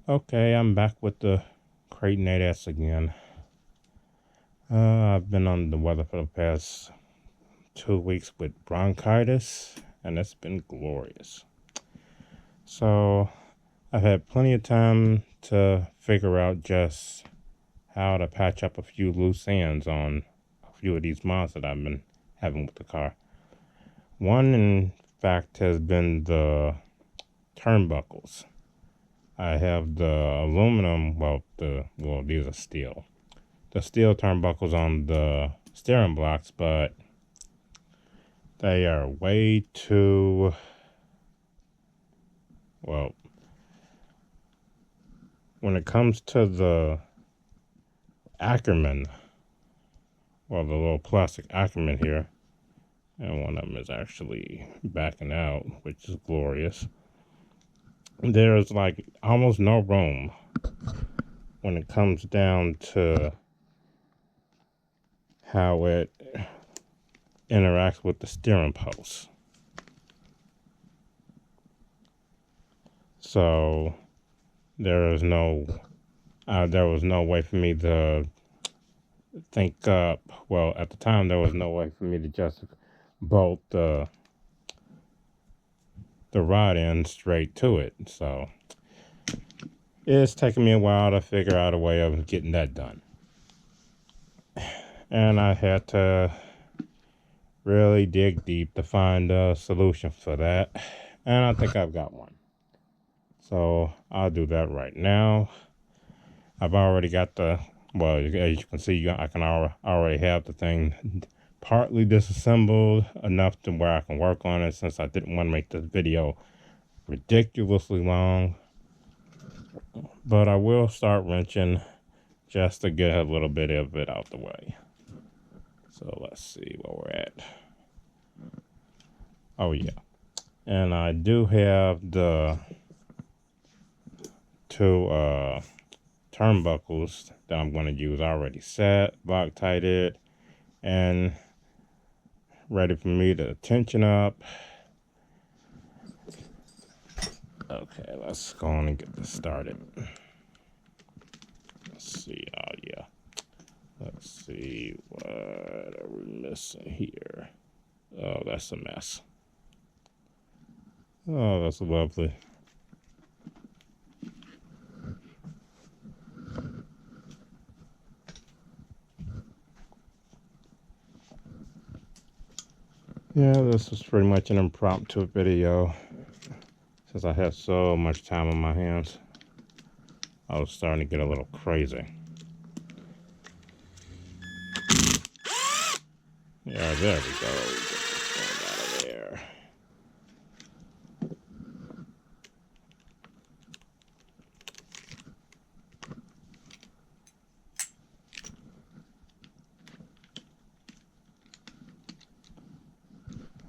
Okay, I'm back with the Kraton 8S again. I've been on the weather for the past 2 weeks with bronchitis, and it's been glorious. So, I've had plenty of time to figure out just how to patch up a few loose ends on a few of these mods that I've been having with the car. One, in fact, has been the turnbuckles. I have the aluminum, these are steel. The steel turnbuckles on the steering blocks, but they are way too, when it comes to the Arrma, the little plastic Arrma here, and one of them is actually backing out, which is glorious. There's like almost no room when it comes down to how it interacts with the steering post. So there was no way for me to think up. Well, at the time, there was no way for me to just bolt the rod end straight to it. So it's taken me a while to figure out a way of getting that done. And I had to really dig deep to find a solution for that. And I think I've got one. So I'll do that right now. I've already got as you can see, I can already have the thing partly disassembled enough to where I can work on it, since I didn't want to make this video ridiculously long. But I will start wrenching just to get a little bit of it out the way. So let's see where we're at. Oh yeah. And I do have the two turnbuckles that I'm going to use already set, Loctited, and ready for me to tension up. Okay, let's go on and get this started. Let's see. Oh yeah. Let's see, what are we missing here? Oh, that's a mess. Oh, that's lovely. Yeah, this was pretty much an impromptu video, since I had so much time on my hands. I was starting to get a little crazy. Yeah, there we go. Get this thing out of there.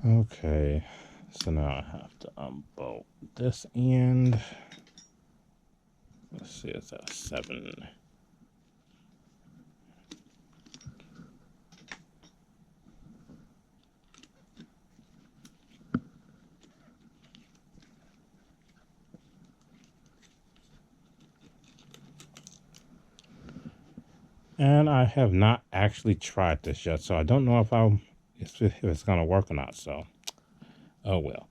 Okay, so now I have to unbolt this end. Let's see, it's at 7. And I have not actually tried this yet, so I don't know if it's going to work or not. So, oh well.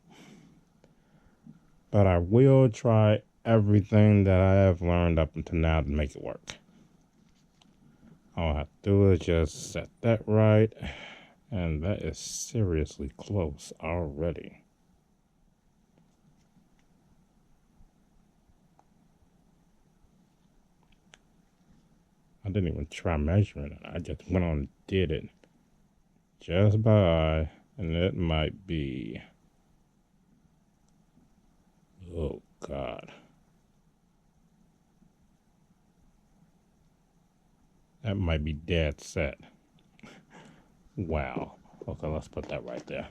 But I will try everything that I have learned up until now to make it work. All I have to do is just set that right, and that is seriously close already. I didn't even try measuring it. I just went on and did it just by, and it might be, oh God, that might be dead set. Wow. Okay, let's put that right there.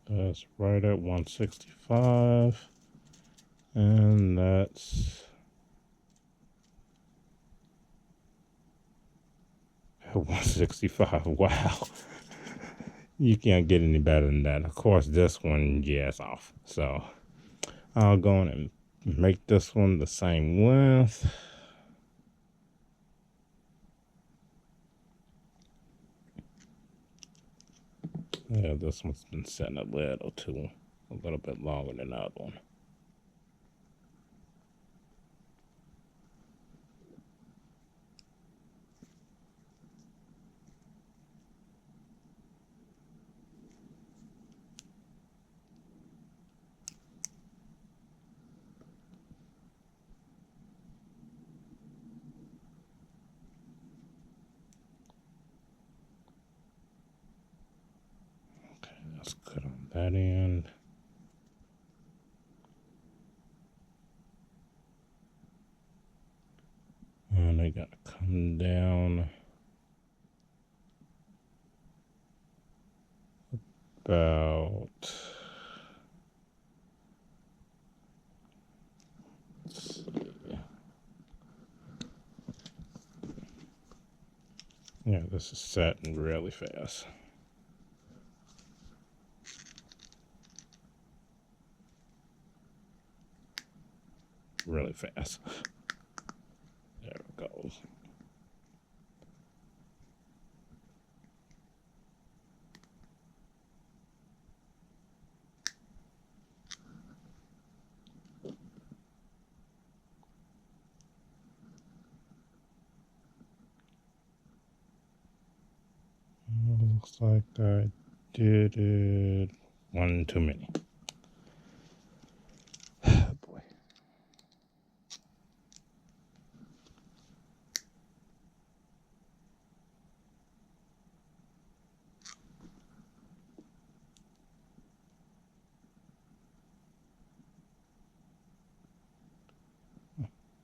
That's right at 165, and that's 165. Wow. You can't get any better than that. Of course, this one, yeah, it's off. So I'll go in and make this one the same length. Yeah, this one's been setting a little bit longer than the other one. Okay, let's cut on that end. And I gotta come down about, let's see. Yeah, this is setting really fast. Really fast. There it goes. Looks like I did it one too many. Oh boy.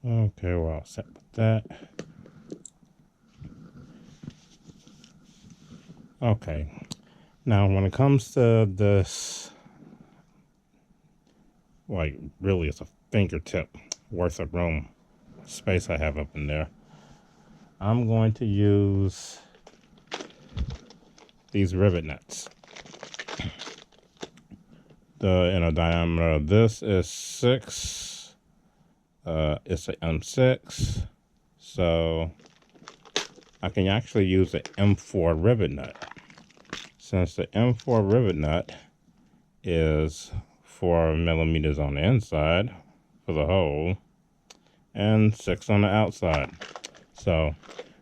Okay, well, I'll set with that. Okay. Now, when it comes to this, like, really, it's a fingertip worth of room, space I have up in there. I'm going to use these rivet nuts. The inner diameter of this is 6. It's an M6, so I can actually use the M4 rivet nut. Since the M4 rivet nut is 4 millimeters on the inside for the hole and 6 on the outside. So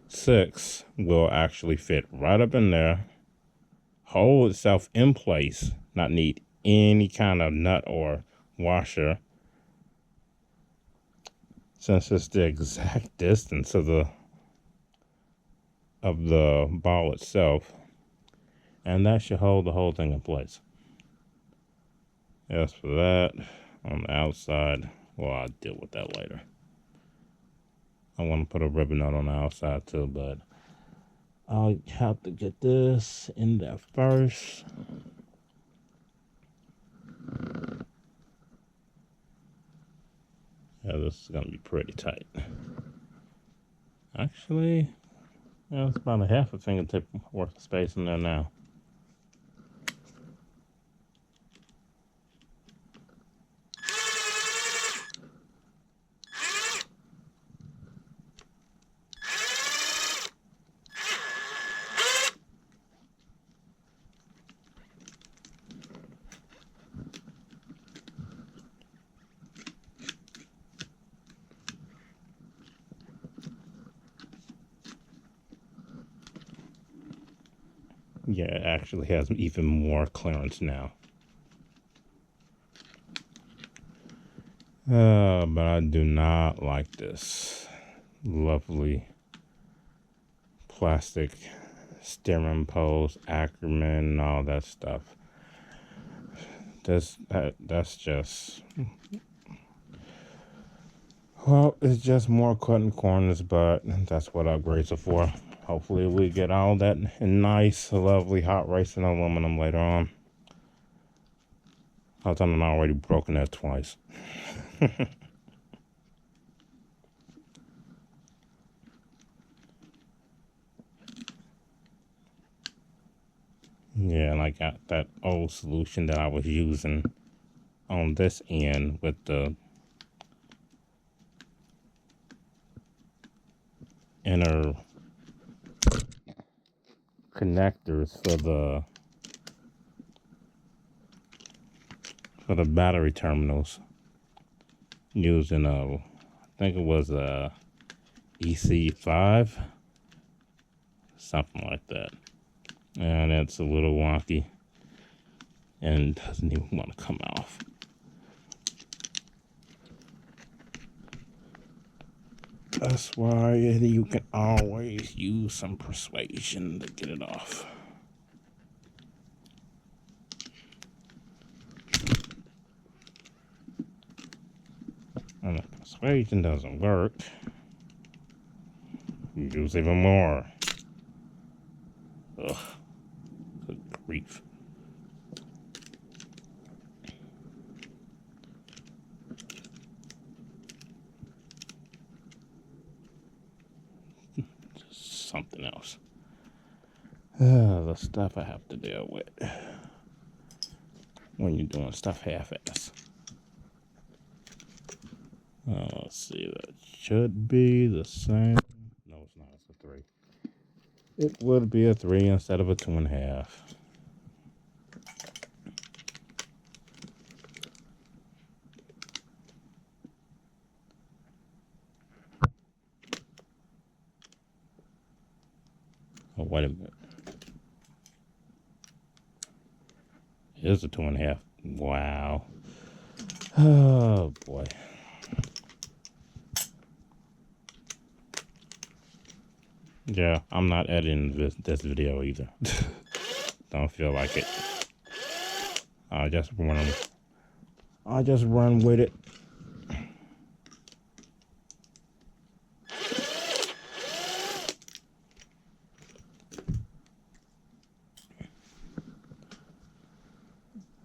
6 will actually fit right up in there, hold itself in place, not need any kind of nut or washer, since it's the exact distance of the ball itself, and that should hold the whole thing in place. As for that, on the outside, well, I'll deal with that later. I want to put a ribbon nut on the outside too, but I'll have to get this in there first. Yeah, this is going to be pretty tight. Actually, yeah, it's about a half a fingertip worth of space in there now. Yeah, it actually has even more clearance now. But I do not like this lovely plastic steering post, Arrma, and all that stuff. That's just, well, it's just more cutting corners, but that's what upgrades are for. Hopefully we get all that in nice, lovely hot racing aluminum later on. I've already broken that twice. I got that old solution that I was using on this end with the inner connectors for the battery terminals, using I think it was a EC5, something like that, and it's a little wonky and doesn't even want to come off. That's why you can always use some persuasion to get it off. And if persuasion doesn't work, use even more. Ugh, good grief. Just something else. The stuff I have to deal with when you're doing stuff half-ass. Let's see, that should be the same. No, it's not. It's a 3. It would be a 3 instead of a 2.5. Oh, wait a minute. It is a 2.5. Wow. Oh, boy. Yeah, I'm not editing this video either. Don't feel like it. I'll just run with it.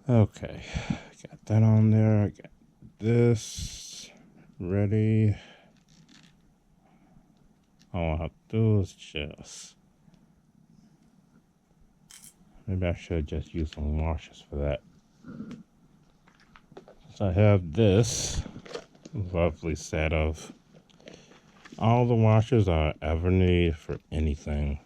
Okay, got that on there. I got this ready. All I have to do is just, maybe I should just use some washers for that. So I have this lovely set of all the washers I ever need for anything.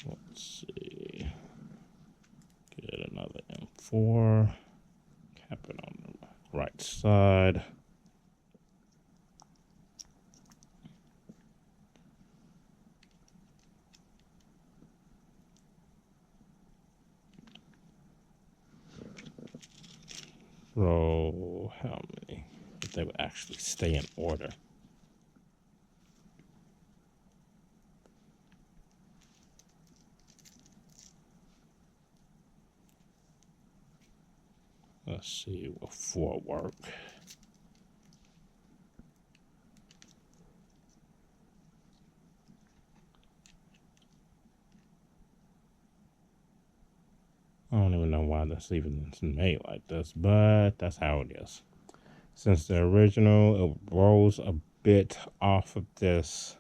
Let's see. Get another M4. Cap it on the right side. So, how many? If they would actually stay in order. Let's see, will 4 work? I don't even know why that's even made like this, but that's how it is. Since the original, it rolls a bit off of this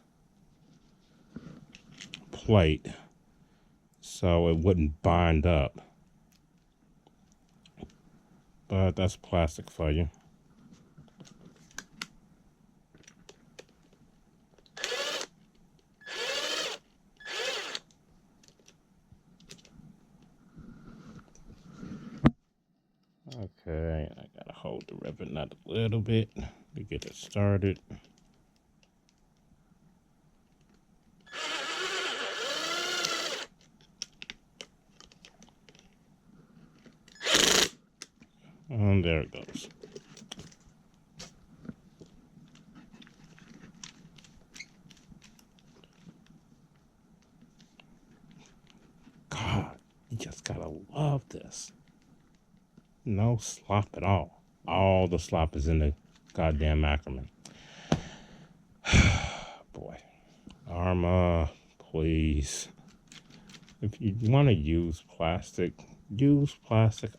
plate, so it wouldn't bind up. But that's plastic for you. Okay, I gotta hold the rivet nut a little bit to get it started. And there it goes. God, you just gotta love this. No slop at all. All the slop is in the goddamn Arrma. Boy. Arrma, please. If you want to use plastic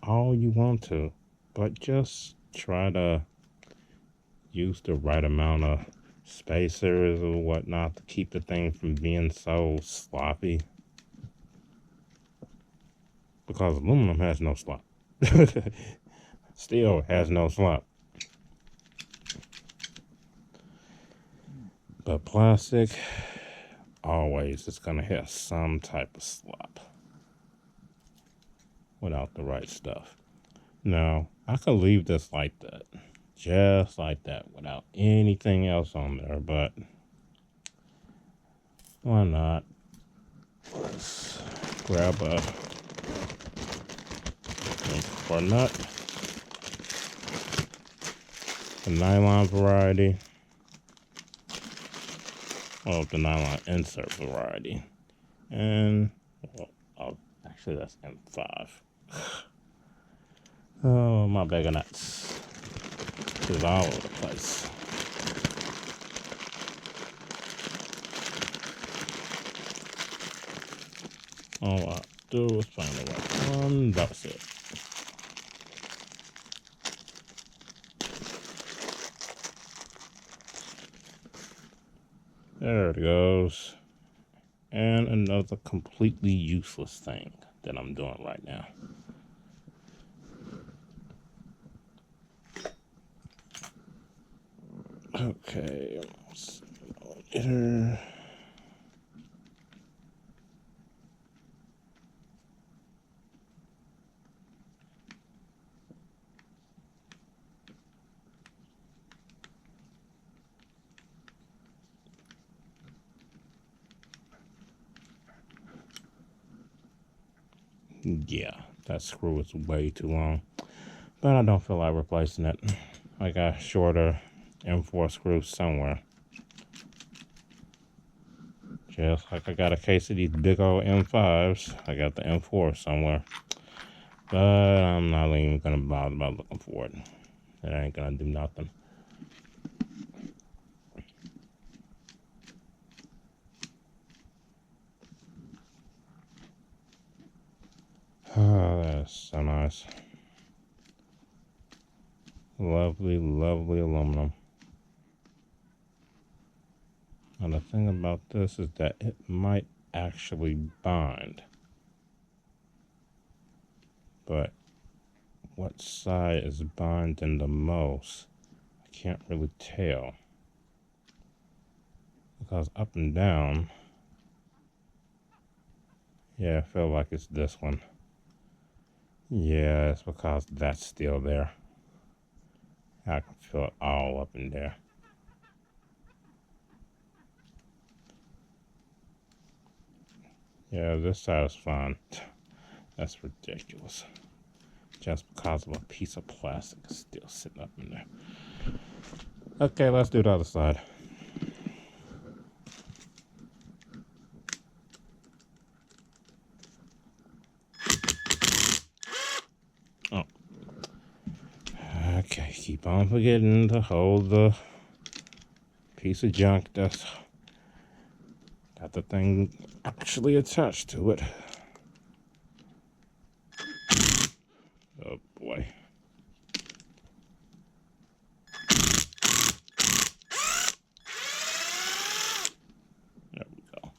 all you want to. But just try to use the right amount of spacers or whatnot to keep the thing from being so sloppy. Because aluminum has no slop. Steel has no slop. But plastic always is going to have some type of slop without the right stuff. Now, I could leave this like that, just like that, without anything else on there, but why not? Let's grab a or nut, the nylon variety, or the nylon insert variety, and well, actually that's M5. Oh, my bag of nuts is all over the place. All I do is find the right one. That's it. There it goes. And another completely useless thing that I'm doing right now. Okay, let's get her. Yeah, that screw is way too long, but I don't feel like replacing it. I got shorter M4 screws somewhere. Just like I got a case of these big old M5s, I got the M4 somewhere. But I'm not even gonna bother about looking for it. It ain't gonna do nothing. Oh, that's so nice. Lovely, lovely aluminum. And the thing about this is that it might actually bind. But what side is binding the most? I can't really tell. Because up and down, yeah, I feel like it's this one. Yeah, it's because that's still there. I can feel it all up in there. Yeah, this side is fine. That's ridiculous. Just because of a piece of plastic is still sitting up in there. Okay, let's do the other side. Oh. Okay, keep on forgetting to hold the piece of junk that's got the thing actually attached to it. Oh boy. There we go.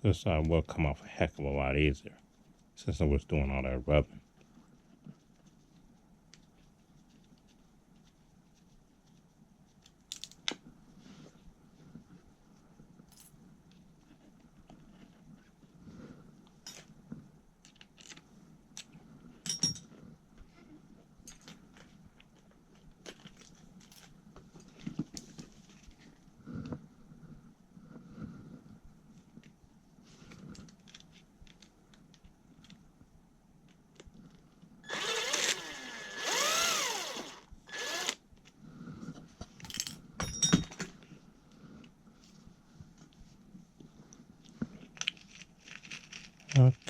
This side will come off a heck of a lot easier since I was doing all that rubbing.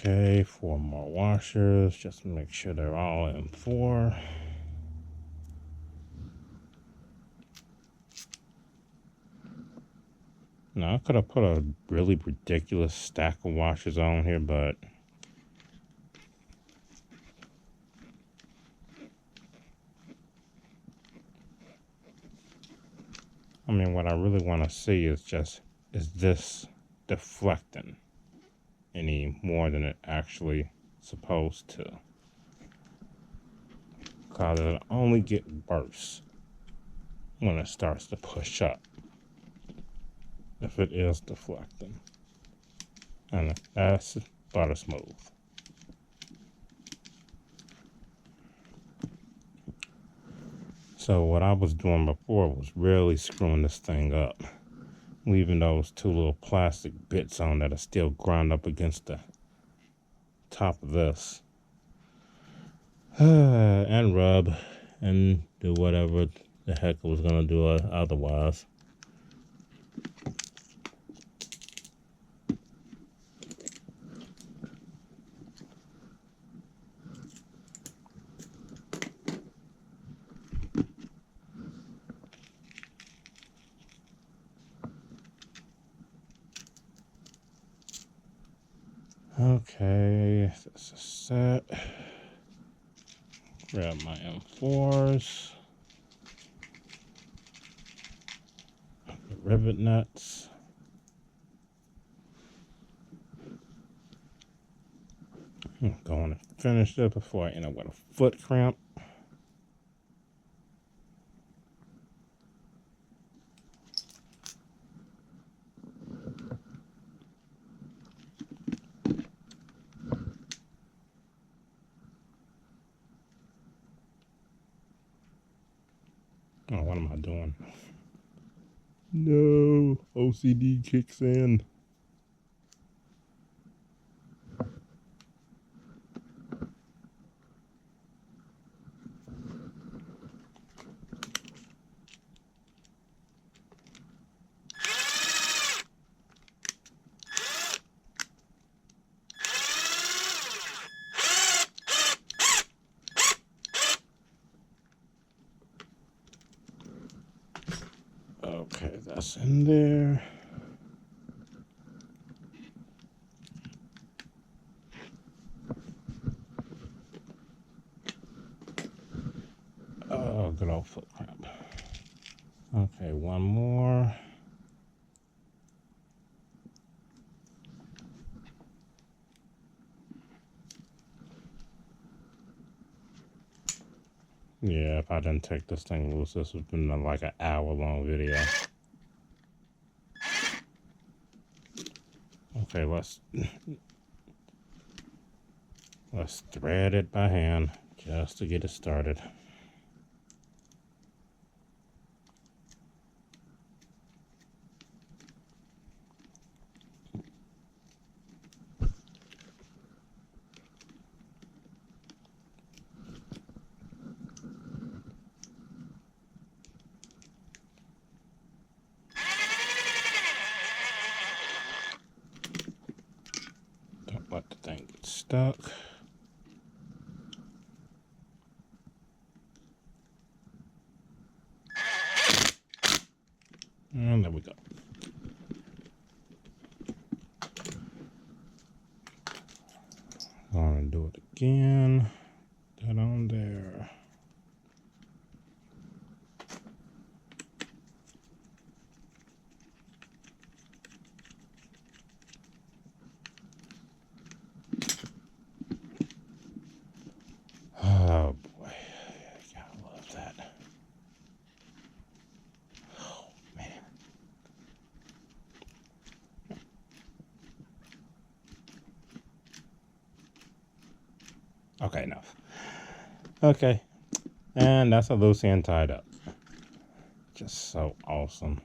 Okay, 4 more washers, just to make sure they're all in 4. Now, I could have put a really ridiculous stack of washers on here, but I mean, what I really want to see is this deflecting any more than it actually supposed to? Because it'll only get worse when it starts to push up, if it is deflecting. And that's butter smooth. So what I was doing before was really screwing this thing up, leaving those 2 little plastic bits on that are still ground up against the top of this. And rub and do whatever the heck I was gonna do otherwise. Okay, this is set. Grab my M4s. The rivet nuts. I'm going to finish it before I end up with a foot cramp. Oh, what am I doing? No, OCD kicks in. Okay, that's in there. Oh, good old foot cramp. Okay, one more. Yeah, if I didn't take this thing loose, this would have been like an hour-long video. Okay, let's thread it by hand just to get it started. Don't let the thing get stuck. And there we go. Gonna do it again. That on there. Oh boy, I gotta love that. Oh man. Okay, enough. Okay, and that's a loose end tied up. Just so awesome.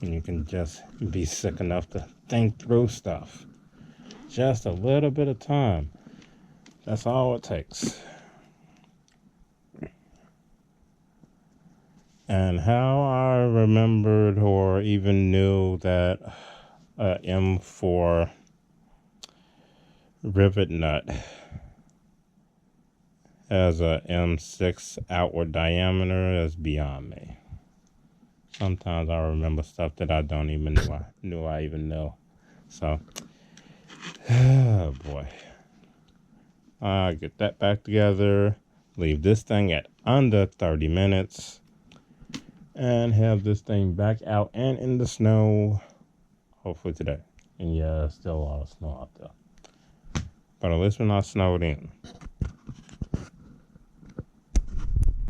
And you can just be sick enough to think through stuff. Just a little bit of time. That's all it takes. And how I remembered or even knew that M4 rivet nut has a M6 outward diameter. That's beyond me. Sometimes I remember stuff that I don't even knew I even know. So, oh boy. Get that back together. Leave this thing at under 30 minutes. And have this thing back out and in the snow. Hopefully today. And yeah, still a lot of snow out there. But at least we're not snowed in.